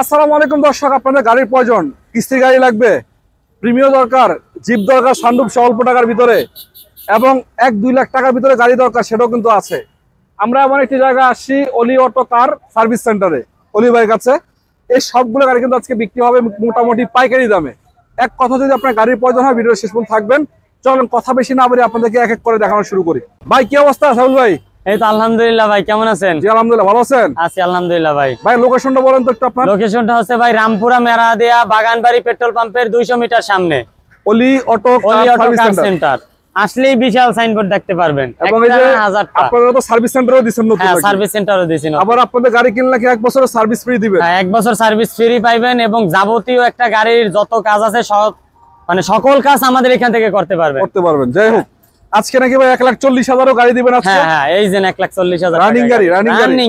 আসসালামু আলাইকুম দর্শক, আপনাদের গাড়ির প্রয়োজন, কিস্তির গাড়ি লাগবে, প্রিমিয়াম দরকার, জিপ দরকার, সানরুফ সহ অল্প টাকার ভিতরে এবং 1-2 লাখ টাকার ভিতরে গাড়ি দরকার, সেটাও কিন্তু আছে। আমরা এমন একটি জায়গায় আসছি, অলি অটো কার সার্ভিস সেন্টারে, অলি ভাইয়ের কাছে। এই সবগুলো গাড়ি কিন্তু আজকে বিক্রি হবে মোটামুটি পাইকারি দামে। এক কথা, যদি আপনার গাড়ির প্রয়োজন হয় ভিডিও শেষ পর্যন্ত থাকবেন। চলুন কথা বেশি না বলে আপনাদেরকে এক এক করে দেখানো শুরু করি। ভাই কি অবস্থা সাউল ভাই? এই তো আলহামদুলিল্লাহ ভাই, কেমন আছেন? জি আলহামদুলিল্লাহ, ভালো আছেন? আছি আলহামদুলিল্লাহ ভাই। ভাই লোকেশনটা বলেন তো একটু আপনার। লোকেশনটা হচ্ছে ভাই রামপুরা মেরাদিয়া বাগানবাড়ি পেট্রোল পাম্পের 200 মিটার সামনে অলি অটো কার সেন্টার। আসলেই বিশাল সাইনবোর্ড দেখতে পারবেন। এবং এই যে আপনারা তো সার্ভিস সেন্টারও দিবেন নতুন। হ্যাঁ, সার্ভিস সেন্টারও দিয়েছেন। আবার আপনাদের গাড়ি কিনলে কি 1 বছরের সার্ভিস ফ্রি দিবেন? হ্যাঁ, 1 বছর সার্ভিস ফ্রি পাইবেন এবং যাবতীয় একটা গাড়ির যত কাজ আছে সব মানে সকল কাজ আমাদের এখান থেকে করতে পারবেন। যাই হোক, আজকে নাকি ভাই 1,40,000 গাড়ি দিবেন আজকে? হ্যাঁ, এই যে 1,40,000 রানিং গাড়ি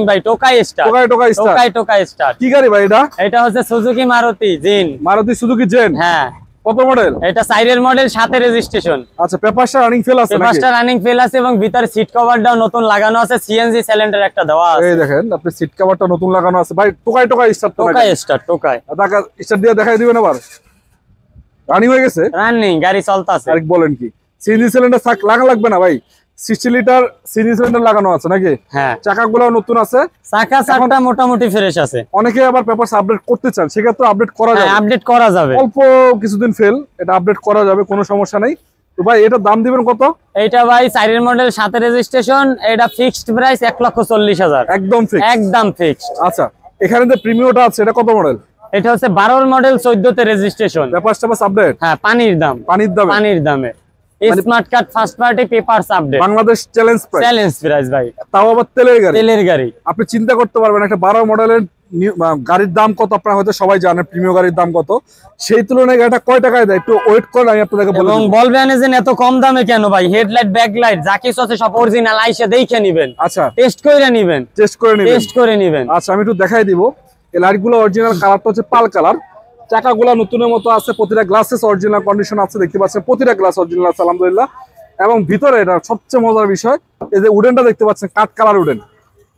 ভাই, টোকাই স্টার। কি গাড়ি ভাই এটা? এটা হচ্ছে সুজুকি মারুতি জেন। হ্যাঁ, কত মডেল? এটা 4 মডেল, 7 রেজিস্ট্রেশন। আচ্ছা, পেপারটা রানিং ফেল আছে নাকি? পেপারটা রানিং ফেল আছে এবং ভিতরে সিট কভারটাও নতুন লাগানো আছে, সিএনজি সিলিন্ডার একটা দেওয়া আছে। এই দেখেন, আপনি সিট কভারটা নতুন লাগানো আছে ভাই। টোকাই স্টার তো নাকি? টোকাই স্টার দিয়ে দেখাই দিবেন আবার। রানিং হয়ে গেছে, রানিং গাড়ি চলতেছে। আর বলেন কি, সিএনজি সিলিন্ডার লাগবে না ভাই? 60 লিটার সিএনজি সিলিন্ডার লাগানো আছে নাকি? হ্যাঁ, চাকাগুলো নতুন আছে, চাকাটা মোটামুটি ফ্রেশ আছে। অনেকে আবার পেপারস আপডেট করতে চান, সেক্ষেত্রে আপডেট করা যাবে। আপডেট করা যাবে, অল্প কিছুদিন ফেল, এটা আপডেট করা যাবে, কোনো সমস্যা নাই। তো ভাই এটার দাম দিবেন কত? এইটা ভাই 4 মডেল, 7 রেজিস্ট্রেশন, এটা ফিক্সড প্রাইস 1,40,000। একদম ফিক্সড। আচ্ছা, এখানে যে প্রিমিয়ামটা আছে এটা কত মডেল? এটা হচ্ছে 12 মডেল, 14 তে রেজিস্ট্রেশন। Papers update. হ্যাঁ, পানির দামে smart card first party papers update, Bangladesh challenge price ভাই। তাও আবার তেলের গাড়ি। আপনি চিন্তা করতে পারবেন একটা 12 মডেলের গাড়ির দাম কত, আপনারা হয়তো সবাই জানেন প্রিমিয়াম গাড়ির দাম কত। সেই তুলনায় গাড়িটা কয় টাকায় দেয় একটু ওয়েট করেন, আমি আপনাদেরকে বলবো। এবং বলবেন যে এত কম দামে কেন ভাই? হেডলাইট, ব্যাকলাইট যা কিছু আছে সব অরিজিনাল, আইসা দেখে নেবেন। আচ্ছা, টেস্ট করে নেবেন। আচ্ছা, আমি একটু দেখাই দিব। এই লাইটগুলো অরিজিনাল কালারটা হচ্ছে পাল কালার। চাকাগুলো নতুনের মতো আছে, প্রতিটা গ্লাসেস অরিজিনাল কন্ডিশন আছে, দেখতে পাচ্ছেন প্রতিটা গ্লাস অরিজিনাল আছে আলহামদুলিল্লাহ। এবং ভিতরে এটা সবচেয়ে মজার বিষয়, এই যে উডেনটা দেখতে পাচ্ছেন, কাঠ কালার উডেন,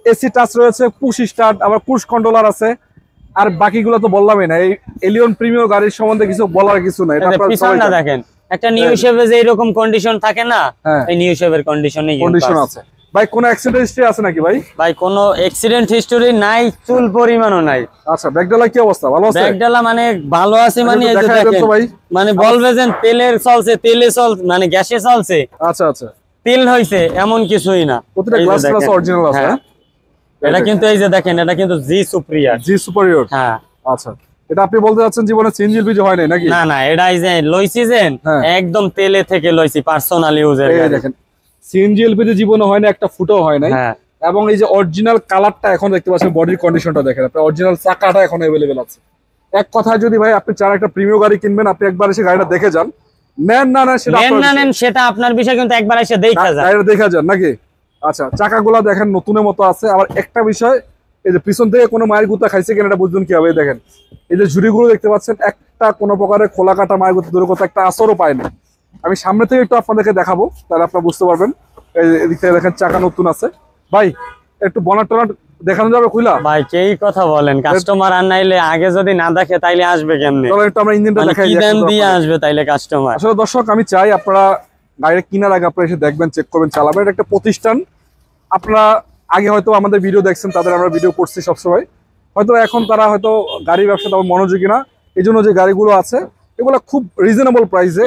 এসি টাচ রয়েছে, পুশ স্টার্ট, আবার ক্রুজ কন্ট্রোলার আছে। আর বাকিগুলো তো বললামই না। এই এলিয়ন প্রিমিয়াম গাড়ির সম্বন্ধে কিছু বলার কিছু নাই। পিছনটা দেখেন, একটা নিউ শেপে যে এরকম কন্ডিশন থাকে না, এই নিউ শেপের কন্ডিশন আছে। ভাই কোনো অ্যাক্সিডেন্ট হিস্ট্রি আছে নাকি ভাই? ভাই কোনো অ্যাক্সিডেন্ট হিস্টরি নাই, চুল পরিমাণও নাই। আচ্ছা, ব্যাকডালা কি অবস্থা? ভালো আছে? ব্যাকডালা মানে ভালো আছে, মানে এই যে দেখেন, মানে বলবে যে তেলে মানে গ্যাসে চলছে। আচ্ছা, তেল হইছে এমন কিছুই না, প্রতিটা গ্লাস অরিজিনাল আছে। এটা কিন্তু এই যে দেখেন, এটা কিন্তু জি সুপিরিয়র। হ্যাঁ, আচ্ছা, এটা আপনি বলতে যাচ্ছেন জীবনে সিএনজি এলপিজি হয় নাই নাকি? না, এটা এই যে লইছি যে একদম তেলে থেকে লইছি, পার্সোনাল ইউজের। এই দেখেন, সিএনজি এলপিজি জীবনে হয় না, একটা ফুটো হয় নাই। এবং এই যে অরিজিনাল কালারটা এখন দেখতে পাচ্ছেন, বডির কন্ডিশনটা দেখেন, আপনার অরিজিনাল চাকাটা এখন अवेलेबल আছে। এক কথায় যদি ভাই আপনি চান একটা প্রিমিয়াম গাড়ি কিনবেন, আপনি একবার এসে গাড়িটা দেখে যান। নেন সেটা আপনার বিষয়, কিন্তু একবার এসে দেখা যান নাকি? আচ্ছা, চাকাগুলা দেখেন নতুনের মতো আছে। আবার একটা বিষয়, এই যে পিছন থেকে কোনো মায়ের গুতা খাইছে কিনা এটা বুঝবেন কিভাবে? দেখেন এই যে ঝুড়িগুলো দেখতে পাচ্ছেন, একটা কোনো প্রকারের খোলা কাটা মায়ের গুতা দূরের কথা একটা আসরও পায় না। আমি সামনে থেকে একটু আপনাদেরকে দেখাবো, তাহলে আপনারা বুঝতে পারবেন। এদিক থেকে দেখেন চাকা নতুন আছে। ভাই একটু বনাট টনাট দেখানো যাবে খুলা? ভাই কেই কথা বলেন, কাস্টমার আর নাইলে আগে যদি না দেখে তাইলে আসবে কেমনে? চলো একটু আমরা ইঞ্জিনটা দেখাই, কি দাম দিয়ে আসবে তাইলে কাস্টমার? আসলে দর্শক, আমি চাই আপনারা গাড়ি কেনার আগে আপনারা এসে দেখবেন, চেক করবেন, চালাবেন। এটা একটা প্রতিষ্ঠান। আপনারা আগে হয়তো আমাদের ভিডিও দেখছেন, তাদের আমরা ভিডিও করছি সবসময়, হয়তো এখন তারা হয়তো গাড়ি ব্যবসা তেমন মনোযোগী না। এই জন্য যে গাড়িগুলো আছে এগুলো খুব রিজনেবল প্রাইসে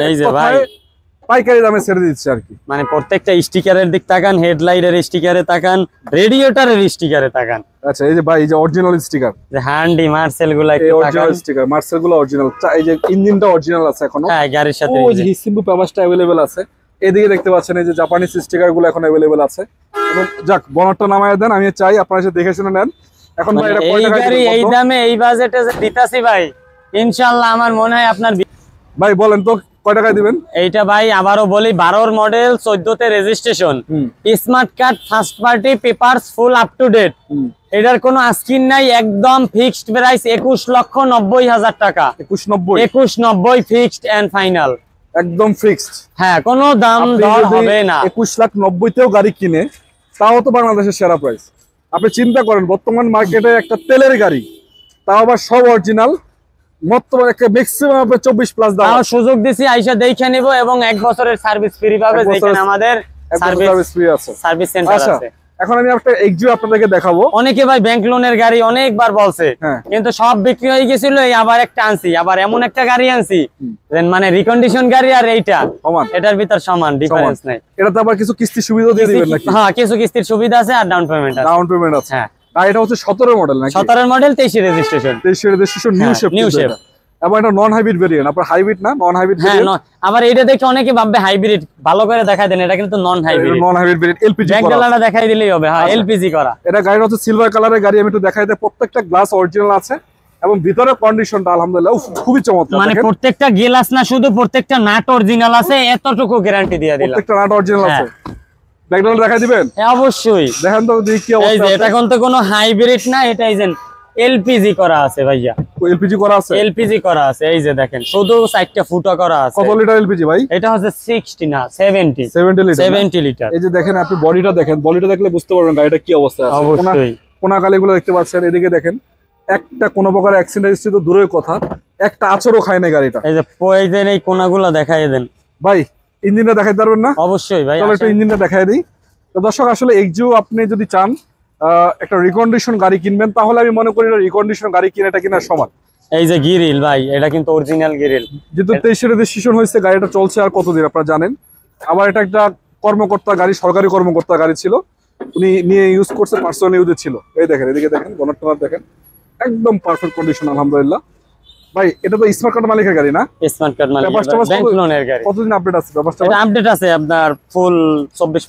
পাইকারি দামে ছেড়ে দিচ্ছে আর কি। মানে প্রত্যেকটা স্টিকারের দিক তাকান, হেডলাইটের স্টিকারে তাকান, রেডিয়েটরের স্টিকারে তাকান। আচ্ছা, এই যে ভাই, এই যে অরিজিনাল স্টিকার, যে হ্যান্ডি মার্সেল গুলা একটু তাকান, অরিজিনাল স্টিকার, মার্সেল গুলো অরিজিনাল। এই যে ইঞ্জিনটা অরিজিনাল আছে এখনো। হ্যাঁ, গাড়ির সাথে ওই যে হিসিম্বু পেপারসটা अवेलेबल আছে। এদিকে দেখতে পাচ্ছেন এই যে জাপানিজ স্টিকার গুলো এখন अवेलेबल আছে। এবং যাক, বনারটা নামায় দেন, আমি চাই আপনারা এসে দেখে শুনে নেন। এখন ভাই এটা কয় টাকা গাড়ি এই দামে এই বাজেটে যে দিতাছি ভাই, ইনশাআল্লাহ আমার মনে হয় আপনার। ভাই বলেন তো কয় টাকায় দিবেন? এইটা ভাই আবারও বলি, 12 মডেল, 14 তে registration, smart card first party papers full up to date. এটার কোনো আস্কিন নাই, একদম ফিক্সড প্রাইস 21,90,000 টাকা। 21,90 ফিক্সড এন্ড ফাইনাল, একদম ফিক্সড। হ্যাঁ, কোনো দাম দর হবে না। 21,90,000 তেও গাড়ি কিনে, তাও তো বাংলাদেশের সেরা প্রাইস। আপনি চিন্তা করেন, বর্তমান মার্কেটে একটা তেলের গাড়ি তাও আবার সব অরিজিনাল, বর্তমানে একটা ম্যাক্সিমাম আপনার 24+ দাম সুযোগ দিছি আইসা দেখে নিব, এবং 1 বছরের সার্ভিস ফ্রি পাবে, যেখানে আমাদের সার্ভিস ফ্রি আছে, সার্ভিস সেন্টার আছে। এখন আমি একটা এক্সিও আপনাদেরকে দেখাবো। অনেকে ভাই ব্যাংক লোনের গাড়ি অনেকবার বলছে, কিন্তু সব বিক্রি হয়ে গেছিল, এই আবার একটা আনছি, আবার এমন একটা গাড়ি আনছি মানে রিকন্ডিশন গাড়ি আর এইটা সমান, এটার ভিতর সমান, ডিফারেন্স নাই। এটাতে আবার কিছু কিস্তির সুবিধা দিয়ে দিবেন নাকি? হ্যাঁ, কিছু কিস্তির সুবিধা আছে আর ডাউন পেমেন্ট আছে। ডাউন পেমেন্ট আছে, হ্যাঁ। আর এটা হচ্ছে 17 মডেল নাকি? 17 model, 23 registration, 23 registration, new shape. এবং এটা নন হাইব্রিড ভেরিয়েন্ট, আপনার হাইব্রিড না, নন হাইব্রিড। হ্যাঁ, আবার এটা দেখে অনেকে ভাববে হাইব্রিড, ভালো করে দেখাই দেন, এটা কিন্তু non hybrid. Non hybrid variant, LPG করা। ব্যাকডালাটা দেখাই দিলেই হবে। হ্যাঁ, এলপিজি করা। এটা গাড়িটা হচ্ছে সিলভার কালারের গাড়ি, আমি একটু দেখাই দেই। প্রত্যেকটা গ্লাস অরিজিনাল আছে এবং ভিতরে কন্ডিশনটা আলহামদুলিল্লাহ খুবই চমৎকার। মানে প্রত্যেকটা গ্লাস না, শুধু প্রত্যেকটা নাট অরিজিনাল আছে, এতটুকু গ্যারান্টি দিয়ে দিলাম। প্রত্যেকটা নাট অরিজিনাল আছে। ব্যাকডালা দেখাই দিবেন? অবশ্যই। দেখেন তো দেখি কি অবস্থা। এটা কিন্তু কোনো হাইব্রিড না, এটা এই যে এলপিজি করা আছে ভাইয়া। এলপিজি করা আছে? এলপিজি করা আছে, এই যে দেখেন, শুধু 4টা ফুটা করা আছে। কত লিটার এলপিজি ভাই? এটা হচ্ছে 60 না 70 লিটার। 70 লিটার। এই যে দেখেন, আপনি বডিটা দেখেন, বডিটা দেখলে বুঝতে পারবেন গাড়িটা কি অবস্থা আছে। অবশ্যই। কোনা কালিগুলো দেখতে পাচ্ছেন, এদিকে দেখেন, একটা কোনো প্রকার অ্যাক্সিডেন্ট হিস্ট্রি তো দূরের কথা, একটা আঁচড়ও খায় না গাড়িটা। এই যে প্রয়োজন এই কোনাগুলো দেখাই দেন ভাই। ইঞ্জিনটা দেখাইতে পারবেন না? অবশ্যই ভাই, চলো একটু ইঞ্জিনটা দেখাই দিই। তো দর্শক, আসলে এক্সিও আপনি যদি চান একটা রিকন্ডিশন গাড়ি কিনবেন, তাহলে আমি মনে করি রিকন্ডিশন গাড়ি কিনাটা কিনার সমান। এই যে গ্রিল ভাই, এটা কিন্তু অরিজিনাল গ্রিল। যেহেতু 23 রেজিস্ট্রেশন হয়েছে, গাড়িটা চলছে আর কতদিন আপনারা জানেন। আবার এটা একটা কর্মকর্তা গাড়ি, সরকারি কর্মকর্তা গাড়ি ছিল, উনি নিয়ে ইউজ করছে, পার্সোনাল ইউজে ছিল। এই দেখেন, এদিকে দেখেন, বনেট টনার দেখেন, একদম পারফেক্ট কন্ডিশন আলহামদুলিল্লাহ। ভাই, এটা তো স্মার্ট কার্ড মালিকের গাড়ি না? স্মার্ট কার্ড মালিক, ব্যাংক লোনের গাড়ি। কতদিন আপডেট আছে ব্যাপারটা? এটা আপডেট আছে আপনার ফুল 24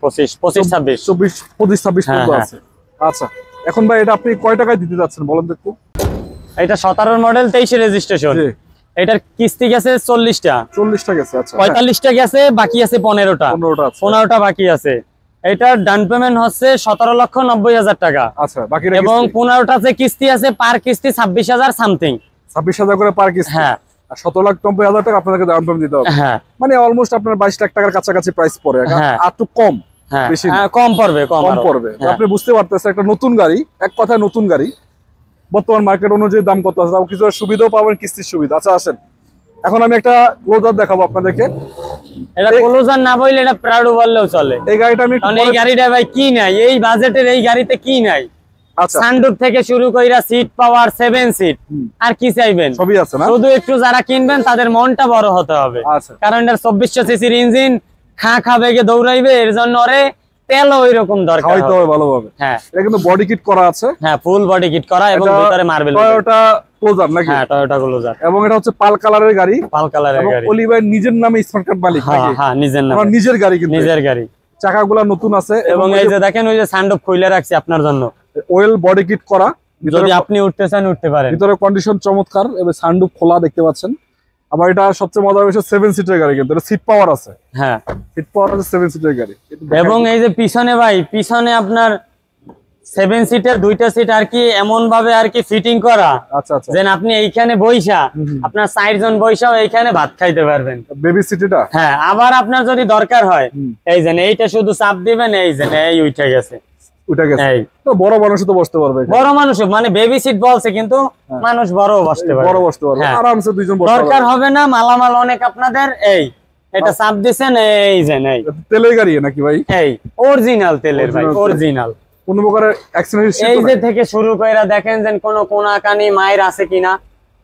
25 26 26 পর্যন্ত আছে। আচ্ছা, এখন ভাই এটা আপনি কয় টাকায় দিতে যাচ্ছেন বলেন তো একটু? এটা 17 মডেল, 23 রেজিস্ট্রেশন। এটার কিস্তি গেছে 40টা। 40টা গেছে, আচ্ছা। 45টা গেছে, বাকি আছে 15টা। 15টা বাকি আছে। এটার ডাউন পেমেন্ট হচ্ছে 17,90,000 টাকা। আচ্ছা, বাকি এবং 15টা যে কিস্তি আছে, পার কিস্তি 26,000 সামথিং। 26,000 করে পার কিস্তি। হ্যাঁ, আর 17,90,000 টাকা আপনাকে ডাউন পেমেন্ট দিতে হবে। হ্যাঁ, মানে অলমোস্ট আপনার 22 লাখ টাকার কাছাকাছি প্রাইস পড়ে। আর একটু কম, বেশি কম পড়বে, কম পড়বে। আপনি বুঝতে পারতেছেন, একটা নতুন গাড়ি, এক কথায় নতুন গাড়ি, বর্তমান মার্কেট অনুযায়ী দাম কত আছে, কিছু সুবিধাও পাবেন, কিস্তির সুবিধা। আচ্ছা, আসেন, এখন আমি একটা ক্লোজার দেখাবো আপনাদেরকে। এটা ক্লোজার না বললে এটা প্রাউড বললেও চলে। এই গাড়িটা আমি, এই গাড়িটা ভাই কি নাই, এই বাজেটের এই গাড়িতে কি নাই? আচ্ছা, সানরুফ থেকে শুরু কইরা সিট পাওয়ার 7 সিট, আর কি চাইবেন? সবই আছে না? শুধু একটু যারা কিনবেন তাদের মনটা বড় হতে হবে। আচ্ছা, কারণ এটা 2400 সিসির ইঞ্জিন, খা বেগে দৌড়াইবে, এর জন্য ওরে তেলও ওইরকম দরকার হয়তো ভালোভাবে। হ্যাঁ, এটা কিন্তু বডি কিট করা আছে। হ্যাঁ, ফুল বডি কিট করা, এবং ভিতরে মার্বেল। টয়োটা ক্লোজার নাকি? হ্যাঁ, টয়োটা ক্লোজার। এবং এটা হচ্ছে পাল কালারের গাড়ি। পাল কালারের গাড়ি। অলি ভাই নিজের নামে স্মার্ট কার্ড মালিক নাকি? হ্যাঁ, হ্যাঁ, নিজের নামে। আমার নিজের গাড়ি, কিন্তু নিজের গাড়ি। চাকাগুলো নতুন আছে, এবং এই যে দেখেন, ওই যে সানরুফ খুলে রাখছি আপনার জন্য, ওয়েল বডি কিট করা। যদি আপনি উঠতে চান উঠতে পারেন। ভিতরে কন্ডিশন চমৎকার, এবং সানরুফ খোলা দেখতে পাচ্ছেন। আবার এটা সবচেয়ে মজার বিষয়, 7 সিটের গাড়ি, কিন্তু এটা সিট পাওয়ার আছে। হ্যাঁ, সিট পাওয়ার আছে, 7 সিটের গাড়ি। এবং এই যে পিছনে ভাই, পিছনে আপনার 7 সিটের 2টা সিট আর কি এমন ভাবে আর কি ফিটিং করা। আচ্ছা, আচ্ছা, যেন আপনি এইখানে বইসা, আপনার 4 জন বইসাও এইখানে ভাত খাইতে পারবেন। বেবি সিট এটা। হ্যাঁ, আবার আপনার যদি দরকার হয়, এই যে এইটা শুধু চাপ দিবেন, এই যে এই উঠে গেছে, উঠে গেছে। তো বড় মানুষ তো বসতে পারবে। বড় মানুষ, মানে বেবি সিট বলছে, কিন্তু মানুষ বড়ও বসতে পারবে। বড় বসতে পারবে আরামসে, দুইজন বসতে পারবে। দরকার হবে না, মালামাল অনেক আপনাদের। এই এটা চাপ দিছেন, এই যে এই তেলের গাড়ি নাকি ভাই? এই অরিজিনাল তেলের ভাই, অরিজিনাল। কোন প্রকারের অ্যাক্সিডেন্ট হিস্ট্রি এই যে থেকে শুরু কইরা দেখেন যে কোন কোনাকানি মায়ের আছে কিনা,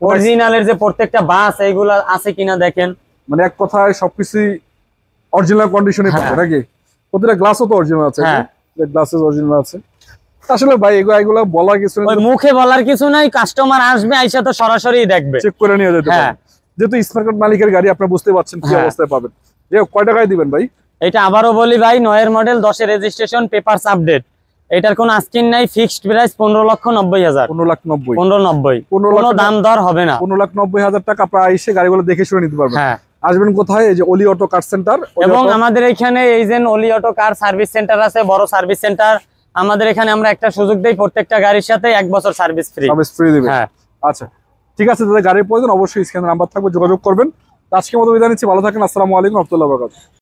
অরিজিনালের যে প্রত্যেকটা বাস এইগুলা আছে কিনা দেখেন। মানে এক কথায় সবকিছুই অরিজিনাল কন্ডিশনে পাবে নাকি? প্রতিটা গ্লাসও তো অরিজিনাল আছে। হ্যাঁ, গ্লাসেস অরিজিনাল আছে। আসলে ভাই এগুলা বলার কিছু নাই, মুখে বলার কিছু নাই। কাস্টমার আসবে, আইসা তো সরাসরি দেখবে, চেক করে নিয়ে যেতে পারে। যেহেতু স্মার্ট কার্ড মালিকের গাড়ি, আপনারা বুঝতে পারছেন কি অবস্থায় পাবেন। যে কয় টাকায় দিবেন ভাই? এটা আবারও বলি ভাই, 9 মডেল, 10 রেজিস্ট্রেশন, পেপারস আপডেট। এটার কোনো আস্কিং নাই, ফিক্সড প্রাইস 15,90,000। 15,90,000। 15,90,000, কোনো দাম দর হবে না। 15,90,000 টাকা আপনারা এসে গাড়িগুলো দেখে শুনে নিতে পারবেন। হ্যাঁ, আসবেন কোথায়? এই যে অলি অটো কার সেন্টার। এবং আমাদের এখানে এই যে অলি অটো কার সার্ভিস সেন্টার আছে, বড় সার্ভিস সেন্টার। আমাদের এখানে আমরা একটা সুযোগ দেই, প্রত্যেকটা গাড়ির সাথে 1 বছর সার্ভিস ফ্রি। সার্ভিস ফ্রি দিবেন? হ্যাঁ, আচ্ছা, ঠিক আছে। যাদের গাড়ির প্রয়োজন অবশ্যই স্ক্রিনে নাম্বার থাকবে, যোগাযোগ করবেন। আজকের মতো বিদায় নিচ্ছি, ভালো থাকেন। আসসালামু আলাইকুম ওয়া রাহমাতুল্লাহি ওয়া বারাকাতুহু।